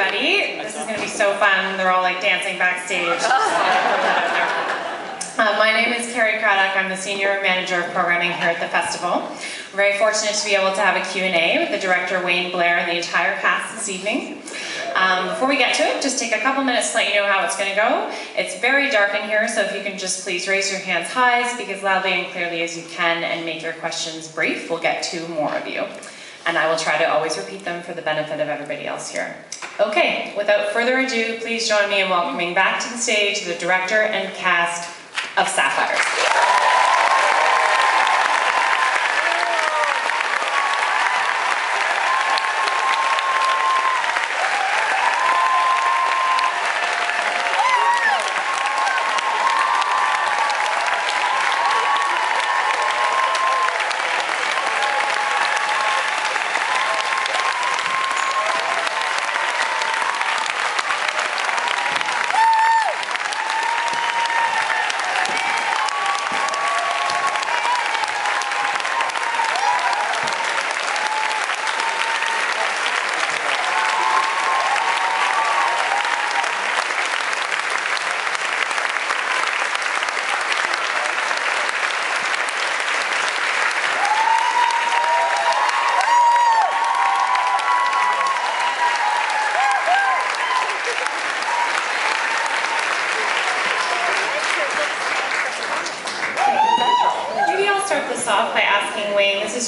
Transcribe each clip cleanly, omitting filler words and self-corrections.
everybody. This is going to be so fun. They're all like dancing backstage. My name is Carrie Craddock. I'm the Senior Manager of Programming here at the festival. We're very fortunate to be able to have a Q&A with the director Wayne Blair and the entire cast this evening. Before we get to it, just take a couple minutes to let you know how it's going to go. It's very dark in here, so if you can just please raise your hands high, speak as loudly and clearly as you can, and make your questions brief. We'll get to more of you. And I will try to always repeat them for the benefit of everybody else here. Okay, without further ado, please join me in welcoming back to the stage the director and cast of Sapphires.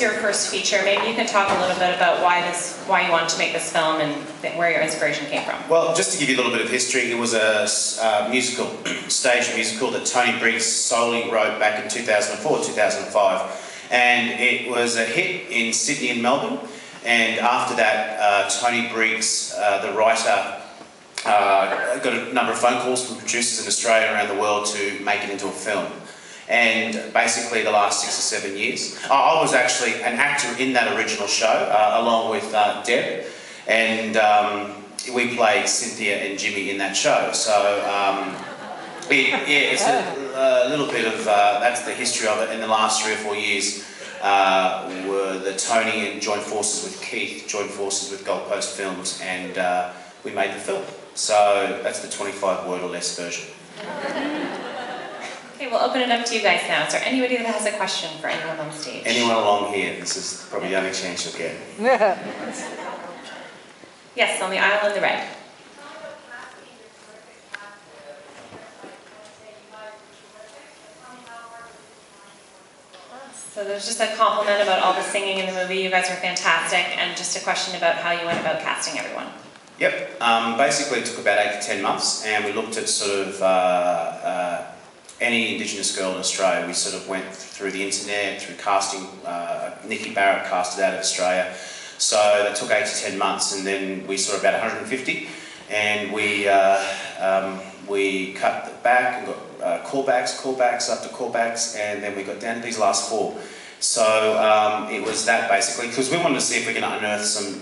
Your first feature. Maybe you can talk a little bit about why you wanted to make this film and where your inspiration came from. Well, just to give you a little bit of history, it was a musical, stage musical that Tony Briggs solely wrote back in 2004, 2005, and it was a hit in Sydney and Melbourne. And after that, Tony Briggs, the writer, got a number of phone calls from producers in Australia and around the world to make it into a film. And basically the last 6 or 7 years, I was actually an actor in that original show, along with Deb, and we played Cynthia and Jimmy in that show. So it's a little bit of, that's the history of it. In the last 3 or 4 years, were the Tony and joined forces with Keith, joined forces with Gold Coast Films, and we made the film. So that's the 25 word or less version. Okay, we'll open it up to you guys now. Is there anybody that has a question for anyone on stage? Anyone along here? This is probably the only chance you'll get. Yes, on the aisle in the red. So there's just a compliment about all the singing in the movie. You guys are fantastic. And just a question about how you went about casting everyone. Yep. Basically it took about 8 to 10 months, and we looked at sort of any Indigenous girl in Australia. We sort of went through the internet, through casting. Nikki Barrett casted out of Australia. So that took 8 to 10 months, and then we saw about 150, and we cut it back and got callbacks after callbacks, and then we got down to these last 4. So it was that basically, because we wanted to see if we can unearth some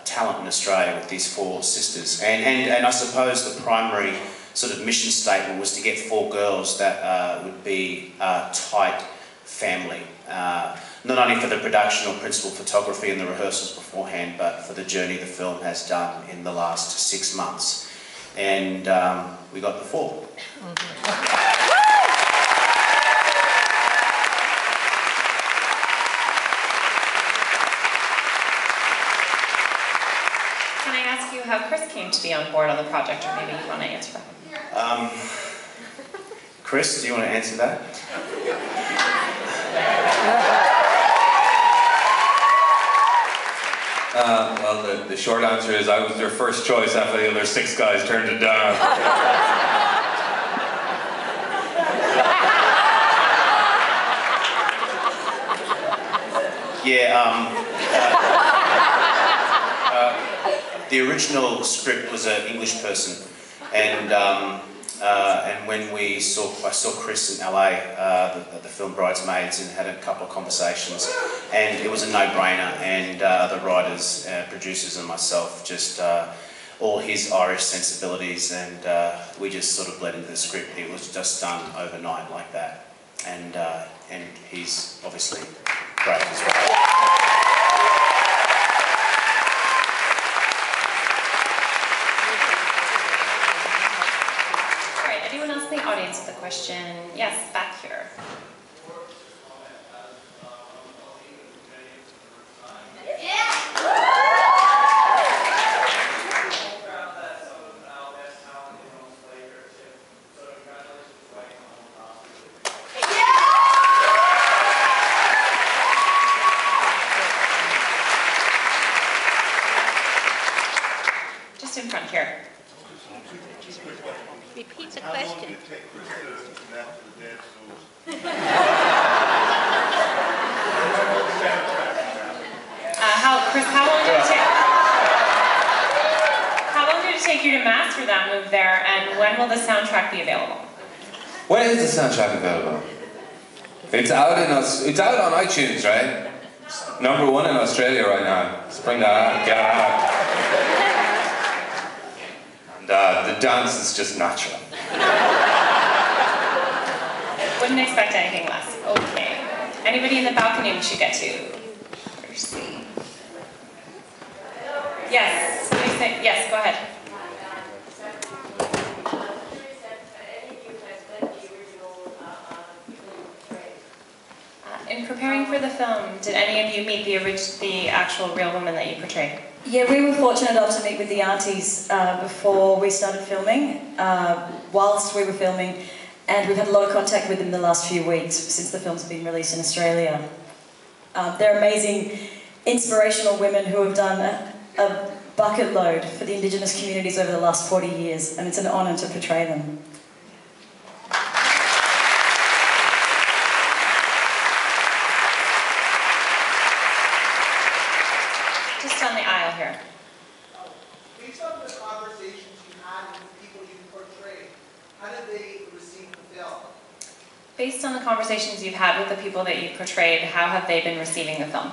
talent in Australia with these 4 sisters. And I suppose the primary sort of mission statement was to get 4 girls that would be a tight family. Not only for the production or principal photography and the rehearsals beforehand, but for the journey the film has done in the last 6 months. And we got the 4. Can I ask you how Chris came to be on board on the project, or maybe you want to answer that? Chris, do you want to answer that? Well, the short answer is I was their first choice after the other 6 guys turned it down. Yeah, the original script was an English person, and when I saw Chris in LA, the film Bridesmaids, and had a couple of conversations, and it was a no-brainer. And the writers, producers, and myself, just all his Irish sensibilities, and we just sort of bled into the script. It was just done overnight like that, and he's obviously great as well. in front here. Repeat the question. Chris, how long did it take you to master that move there, and when will the soundtrack be available? When is the soundtrack available? It's out on iTunes, right? It's #1 in Australia right now. Let's bring that out, get it out. And the dance is just natural. Wouldn't expect anything less. Okay. Anybody in the balcony we should get to? Let's see. Yes. Yes, go ahead. In preparing for the film, did any of you meet the actual real woman that you portrayed? Yeah, we were fortunate enough to meet with the aunties before we started filming, whilst we were filming, and we've had a lot of contact with them the last few weeks since the film's been released in Australia. They're amazing, inspirational women who have done a bucket load for the Indigenous communities over the last 40 years, and it's an honour to portray them. Just on the aisle here. Based on the conversations you had with the people you portrayed, how did they receive the film? Based on the conversations you've had with the people that you portrayed, how have they been receiving the film?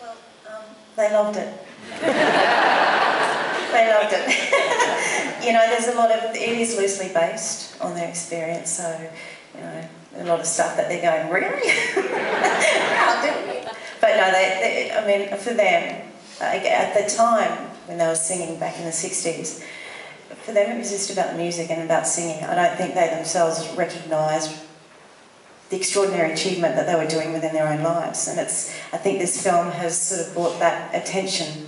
Well, they loved it. They loved it. You know, there's a lot of, it is loosely based on their experience, so, you know, a lot of stuff that they're going, really? How did we? But no, I mean, for them, at the time when they were singing back in the 60s, for them it was just about music and about singing. I don't think they themselves recognised the extraordinary achievement that they were doing within their own lives. And I think this film has sort of brought that attention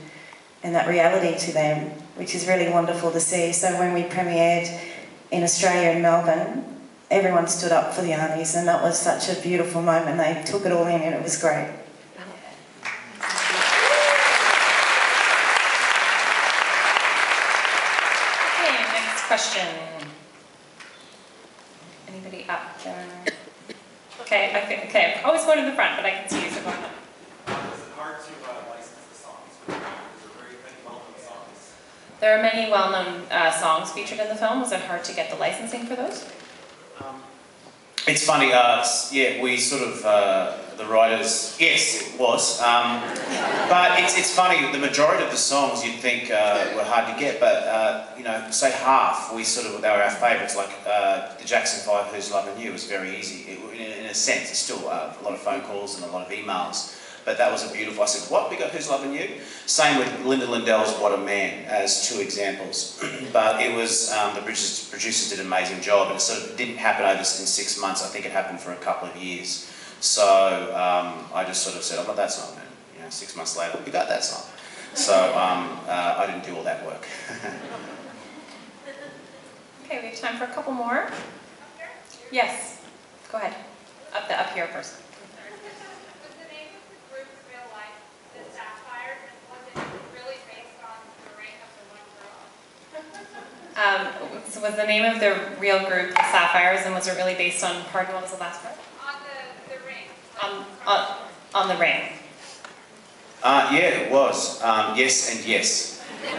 and that reality to them, which is really wonderful to see. So when we premiered in Australia in Melbourne, everyone stood up for the aunties, and that was such a beautiful moment. They took it all in, and it was great. Okay, next question. Anybody up there? Okay, I'm always going to the front, but I can see you, so go ahead. Is it hard to license the songs? Is there very many well-known songs? There are many well-known songs featured in the film. Was it hard to get the licensing for those? It's funny, yeah, we sort of, the writers, yes, it was. But it's funny, the majority of the songs you'd think were hard to get, but, you know, say half, they were our favourites, like the Jackson 5, Who's Loving You, was very easy. In a sense, it's still a lot of phone calls and a lot of emails. But that was a beautiful, I said, what, we got Who's Loving You? Same with Linda Lindell's What a Man, as 2 examples. But it was, the producers did an amazing job, and it sort of didn't happen over in 6 months. I think it happened for a couple of years. So I just sort of said, oh, that song, and you know, 6 months later, we got that song. So I didn't do all that work. Okay, we have time for a couple more. Yes, go ahead. Up here first. So was the name of the real group the Sapphires, and was it really based on, pardon, what was the last part? On the ring. On the ring. Yeah, it was. Yes and yes. There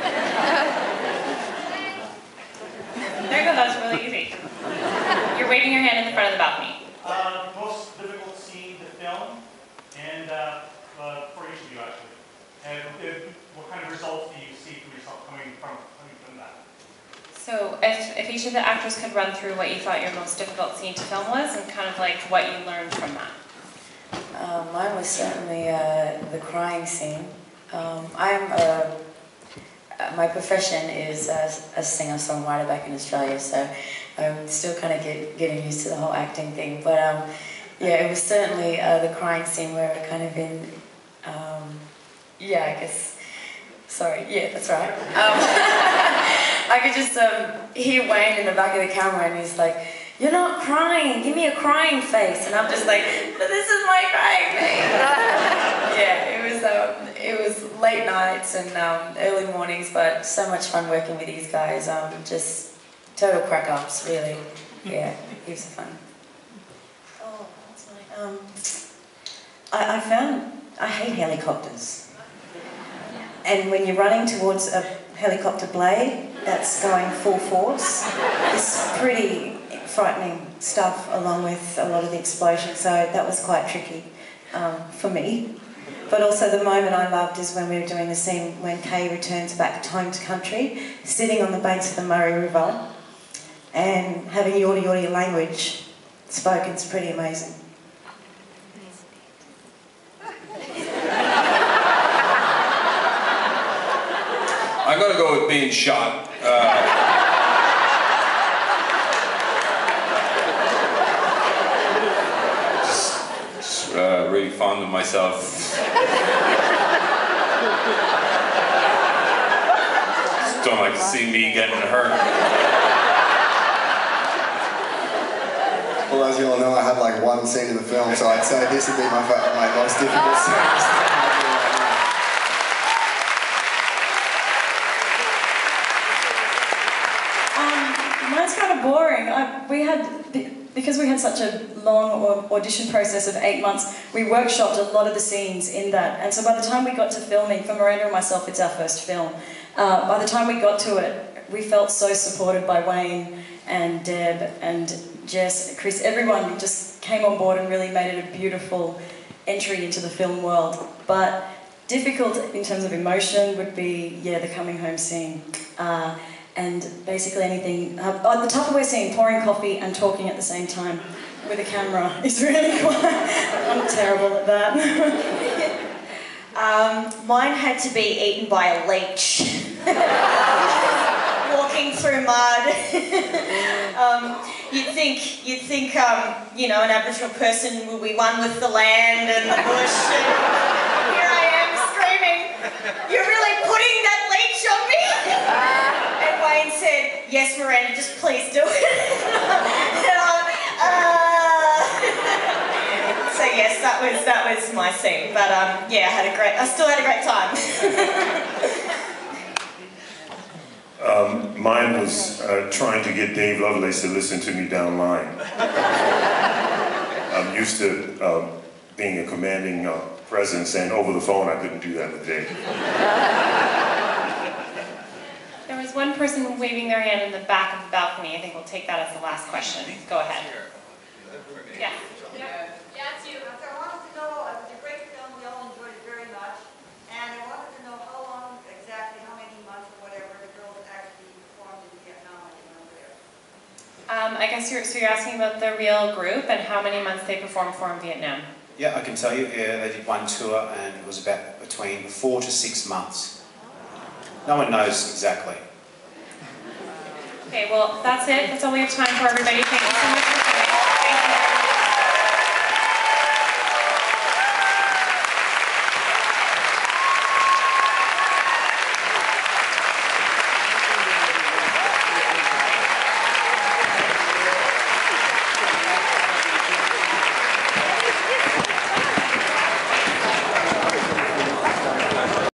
you go, that was really easy. You're waving your hand in the front of the balcony. Most difficult scene to film, and for each of you actually. And what kind of results do you see from yourself coming from that? So if each of the actors could run through what you thought your most difficult scene to film was, and kind of like what you learned from that. Mine was certainly the crying scene. My profession is a singer-songwriter back in Australia, so I'm still kind of getting used to the whole acting thing. But yeah, it was certainly the crying scene where I kind of been, yeah, I guess. Sorry, yeah, that's right. I could just hear Wayne in the back of the camera, and he's like, "You're not crying, give me a crying face." And I'm just like, "But this is my crying face." Yeah, it was late late nights and early mornings, but so much fun working with these guys. Just total crack-ups, really. Yeah, heaps of fun. Oh, what's my... I hate helicopters. And when you're running towards a helicopter blade that's going full force, it's pretty frightening stuff along with a lot of the explosions, so that was quite tricky for me. But also the moment I loved is when we were doing the scene when Kay returns back home to country, sitting on the banks of the Murray River and having Yorta language spoken. It's pretty amazing. I'm gonna go with being shot. Just really fond of myself. Just don't like to see me getting hurt. Well, as you all know, I had like one scene in the film, so I'd say this would be my most difficult scene. Mine's kind of boring. Because we had such a long audition process of 8 months, we workshopped a lot of the scenes in that. And so by the time we got to filming, for Miranda and myself, it's our first film. By the time we got to it, we felt so supported by Wayne and Deb and Jess, Chris. Everyone just came on board and really made it a beautiful entry into the film world. But difficult in terms of emotion would be, yeah, the coming home scene. And basically anything, the Tupperware scene, pouring coffee and talking at the same time with a camera is really quite, I'm terrible at that. Mine had to be eaten by a leech. Walking through mud. You'd think, you know, an Aboriginal person will be one with the land and the bush. And here I am screaming, "You're really putting that leech on me?" And Wayne said, "Yes, Miranda, just please do it." So yes, that was my scene. But yeah, I still had a great time. Mine was trying to get Dave Lovelace to listen to me down line. I'm used to being a commanding presence, and over the phone I couldn't do that with Dave. There was one person waving their hand in the back of the balcony. I think we'll take that as the last question. Go ahead. Yeah. Yeah, it's you. I wanted to know, it was a great film, we all enjoyed it very much, and I wanted to know how long exactly, how many months or whatever the girls actually performed in Vietnam when they were there. I guess you're asking about the real group and how many months they performed for in Vietnam. Yeah, I can tell you, they did one tour and it was about between 4 to 6 months. No one knows exactly. Okay, well, that's it. That's all we have time for, everybody. Thank you so much.